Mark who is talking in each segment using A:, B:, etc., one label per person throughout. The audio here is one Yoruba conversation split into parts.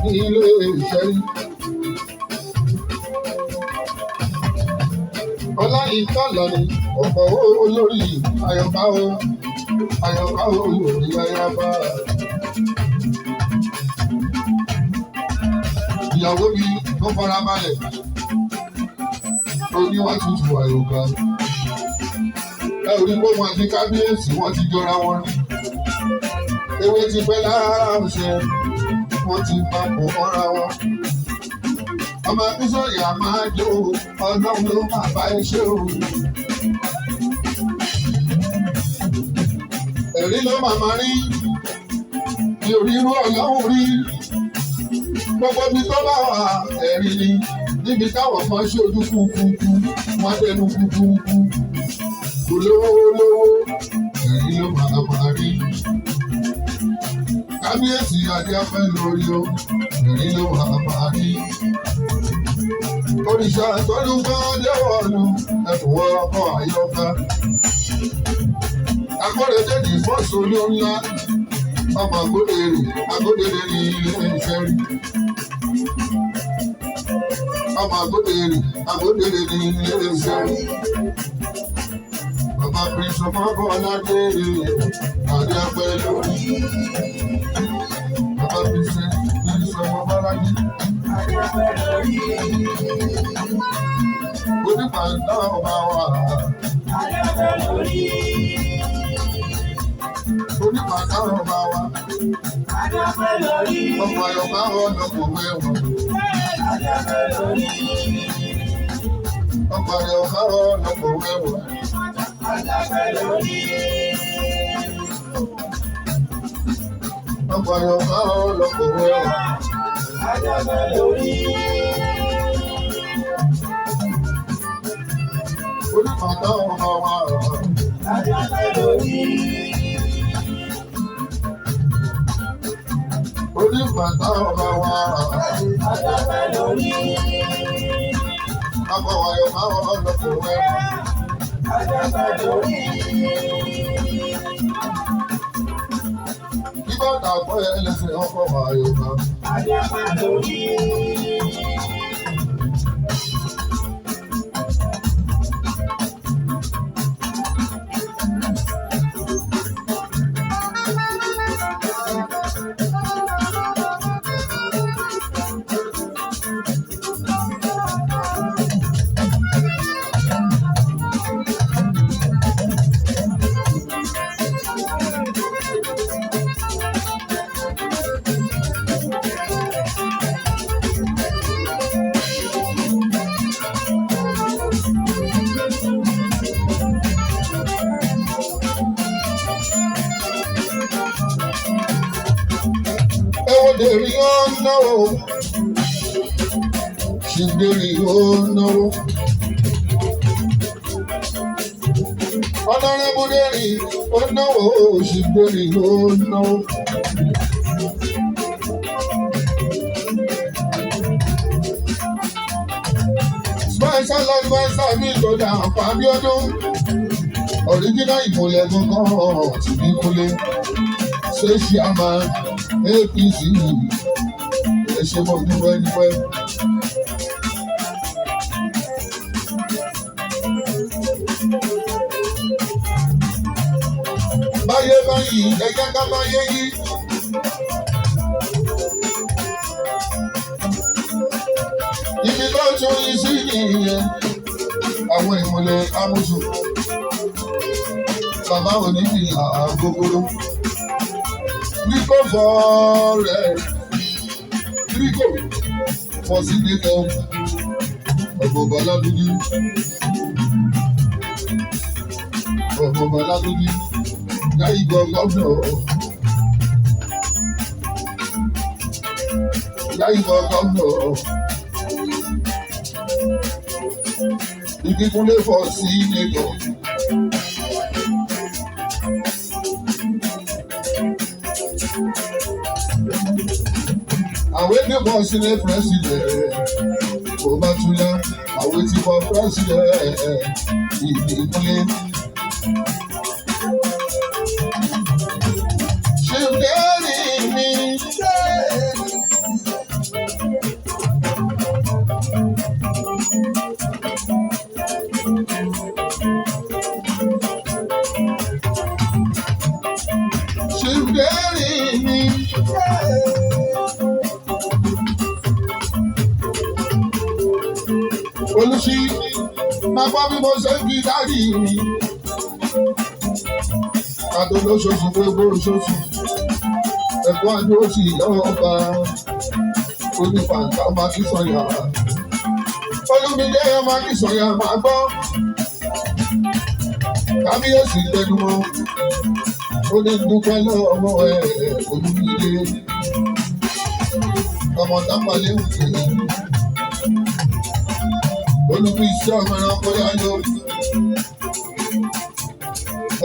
A: ní ilé Ìṣẹ́rí. Ọláyínká Àlàní ọ̀pọ̀ olórí Àyọ̀ká o, Àyọ̀ká olórí ayaba. Ìyàwó mi ló fara balẹ̀, oníwà tútù Àyọ̀ká. Ẹ ò rí gbóhùn àti kábíyèsí wọ́n ti jọra wọn ní. Ewé ti pẹ́ lára ọ̀sẹ̀, wọ́n ti papọ̀ mọ́ra wọn. Ọmọ Akínsọ̀yà máa jó Ọlọ́run ló máa bá ẹ ṣe o. Ẹ̀rí ló màmá rí, mi ò rí irú Ọlọ́run rí. Gbogbo ibi tó bá wà ẹ̀rí ni, níbi táwọn kan ṣe ojú kúkúkú, wọ́n tẹnu kúkúkú. Kò lówó, ẹ̀rí ló màmá rí. Kábíyèsí adé afẹ́ lórí o, ẹ̀rí ló màmá rí. Òrìṣà tọ́lú kan déwọ̀lú ẹ̀fọ́ ọkọ̀ Àyọ̀ká. Akọ́rẹ́dẹ́ ní fọ́ọ̀sì olóńlá, ọmọ Agódèrè ní ilé Ìṣẹ́rí. Ọmọ Agódèrè ní ilé Ìṣẹ́rí. Bàbá Prince ọmọ Bọ́ládé adé afẹ́ lórí. Bàbá Prince ọmọ Bọ́ládé. Onípàdé ọba wa. Onípàdé ọba wa. Ọmọ Àyọ̀ká ọ̀nà kò mẹ́wọ̀n. Ọmọ Àyọ̀ká ọ̀nà kò mẹ́wọ̀n. Ọmọ Àyọ̀ká ọ̀nà kò mẹ́wọ̀n. Onípàdé ọba wa. Onípàdé ọba wa. Ọmọ Àyọ̀ká ọ̀nà kò mẹ́wọ̀n. Ìbàdàn àpọ̀ ẹlẹ́sìn ọkọ̀ Àyọ̀ká. Dèrè ó náwó, ṣìgbèrè ó náwó. Ọ̀nàrẹ́bù Dèrè ó náwó, ṣìgbèrè ó náwó. Special adviser mi ìtọ́jà Fábíọ́dún. Original ìmọ̀lẹ̀ gangan ti bí kúlé. Ṣé ṣe àmà APC ẹ ṣe mọ dúpẹ́. Báyé báyìí ẹ jẹ́ ká báyé yí. Ibi tó tún yí sí nìyẹn, àwọn ìmọ̀lẹ̀ amúṣù. Bàbá òní ní àgógóró. Rico fọ́ọ̀rẹ́, Rico fọ́sídẹ̀tọ̀, ọ̀gbọ̀n Bọ́ládúdú, láyé gbọ̀ngàn Ìbíkúnlé fọ́sídẹ̀tọ̀. Àwọn ènìyàn sílé president, kò bá tún yá, àwọn ti fọ president Ìbíkúnlé. Ṣé bẹ́ẹ̀ni mi sí máa gbọ́ bí mo ṣe ń kí dáàdì mi. Kàtó lóṣooṣù gbogbo oṣooṣù ẹ̀kọ́ àjọ òsì lọ́wọ́ ọba onífàǹtà máa kí sọ̀yà. Olúmídé máa kí sọ̀yà máa gbọ́. Kábíyèsí tẹnumọ́ ó ní dúpẹ́ lọ́wọ́ Olúmídé ọmọ tápàlẹ́ òkè olùkú iṣẹ́ ọmọ ẹranko yáyọ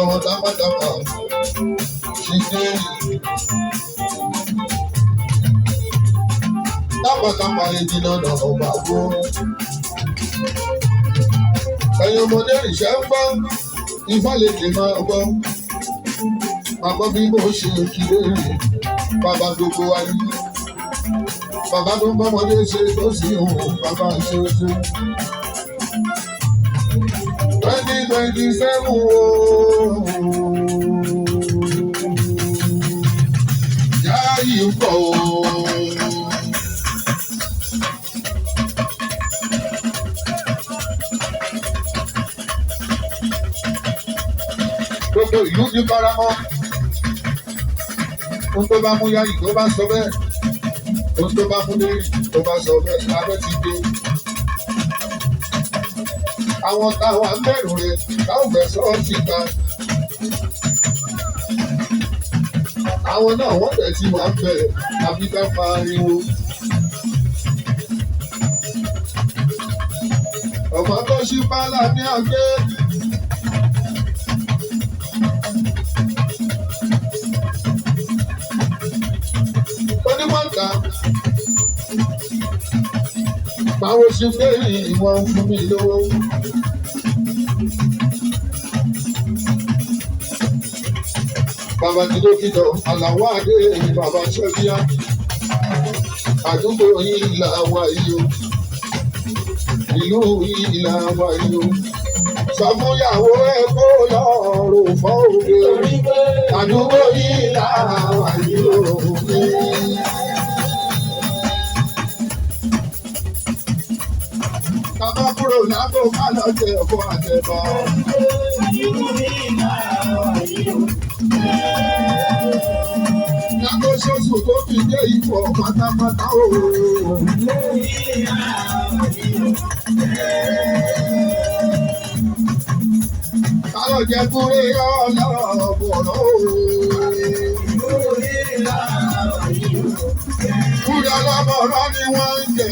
A: ọmọ tápàtàpà ṣíṣe tápàtàpà ìdíná náà ọba gbó ẹ̀yin ọmọdé ìṣẹ́ ń gbọ́ Ifá lè dè máa gbọ́ àgbọ̀ bí mo ṣe kiri bàbá gbogbo wa ní. Bàbá tó ń bọ́mọdé ṣe tó sì hù bàbá ṣe ṣe. 2027 ooo. Yá yìí ń pọ̀ ooo. Gbogbo ìlú ní faramọ́. Ohun tó bá mú yá yìí tó bá sọ bẹ́ẹ̀. Ohun tó bá mú lérí tó bá sọ bẹ́ẹ̀ lábẹ́ ti dé. Àwọn táwa ń bẹ̀rù rẹ̀ táwọn fẹ́ sọ ọ́ ti ta. Àwọn náà wọ́n tẹ̀ tí wàá bẹ̀rẹ̀ àbí ká pariwo. Ọ̀pọ̀ tó ṣí pálá ní àgbẹ̀. Onímọ̀ta báwo ṣe fẹ́rì ìwọ̀n fún mi lówó. Bàbá ti dókítà Àlàó Adé bàbá Ṣẹ́bíà àdúgbò yìí là wà yìí o ìlú yìí là wà yìí o. Sọ fún ìyàwó ẹ kó lọ́rùn fọ́ òde àdúgbò yìí là wà yìí o. Bàbá kúrò lábò má lọ jẹ ọkọ àjẹbọ. Yàgò ṣoṣù tó fi dé ipò pátápátá o. Kálọ̀ jẹ kúrè ọlọ́bọ̀rọ̀ o. Kúrè ọlọ́bọ̀rọ̀ ni wọ́n ń jẹ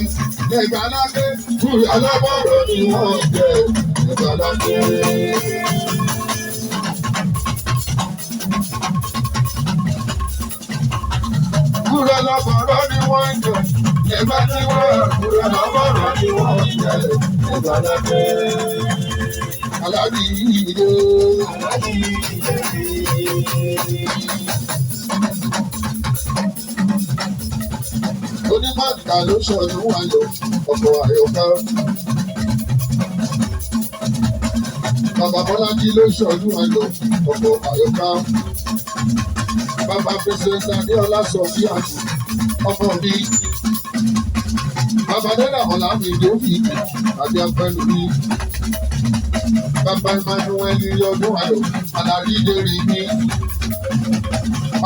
A: lẹ́gbàlágbé. Kúrè ọlọ́bọ̀rọ̀ ni wọ́n ń jẹ lẹ́gbàlágbé. Kúrè ọlọ́bọ̀rọ̀ ni wọ́n ń jẹ lẹ́gbàlágbé. Kúrè ọlọ́bọ̀rọ̀ ni wọ́n ń jẹ lẹ́gbàlágbé. Aláàbí ìdè. Onímọ̀ta ló ṣọdún ayọ̀ ọkọ̀ àyọ̀ká. Bàbá Bọ́lájí ló ṣọdún ayọ̀ ọkọ̀ àyọ̀ká. Bàbá Pẹ́sẹ̀ntà ní Ọlásọ̀fíà ọmọ mi. Bàbá Dẹ́dà Ọ̀làmì ló fi àti apẹ́lú mi. Bàbá Emmanuel ọdún ayọ̀ Àlàrí ìdérí mi.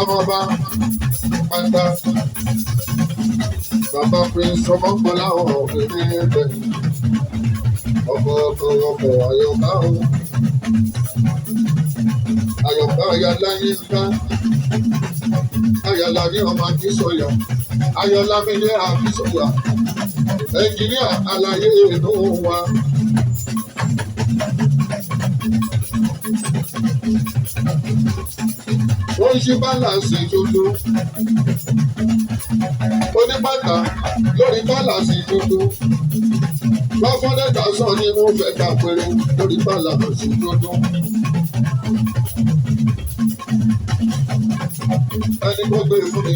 A: Ọmọọba Pàǹdà. Bàbá Prince ọmọkùnrin àwọn ọ̀gbìn ẹgbẹ́. Ọkọ̀ àyọ̀ká o. Àyọ̀ká ayọ̀lá yín ká. Ayọ̀lá ní ọmọ Akínsọ̀yà. Ayọ̀lá mi ní Akínsọ̀yà. Ẹnjìníà àlàyé inú wa. Wọ́n ń ṣe bálàsì tuntun. Oníbàtà lórí bálàsì tuntun. 500,000 ni mo fẹ́ ta péré lórí bálàsì tuntun. Ẹni kó gbé fún mi,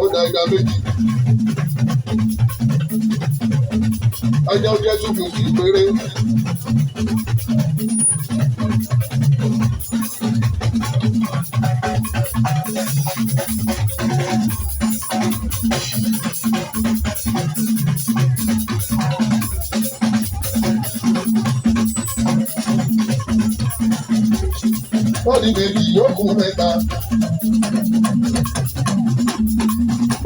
A: ó da ìdá méjì. Ẹjọ́ jẹ́ 250 péré. ó di méjì yókù mẹ́ta.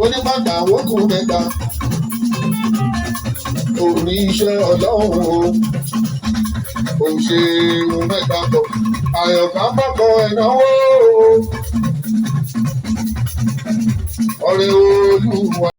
A: Onímọ̀gbà wókù mẹ́ta. Òní iṣẹ́ ọlọ́run o ṣe mẹ́ta bọ̀. Àyọ̀ká bọ̀kọ̀ ẹ̀náwó ọ̀rẹ́ Olúwa.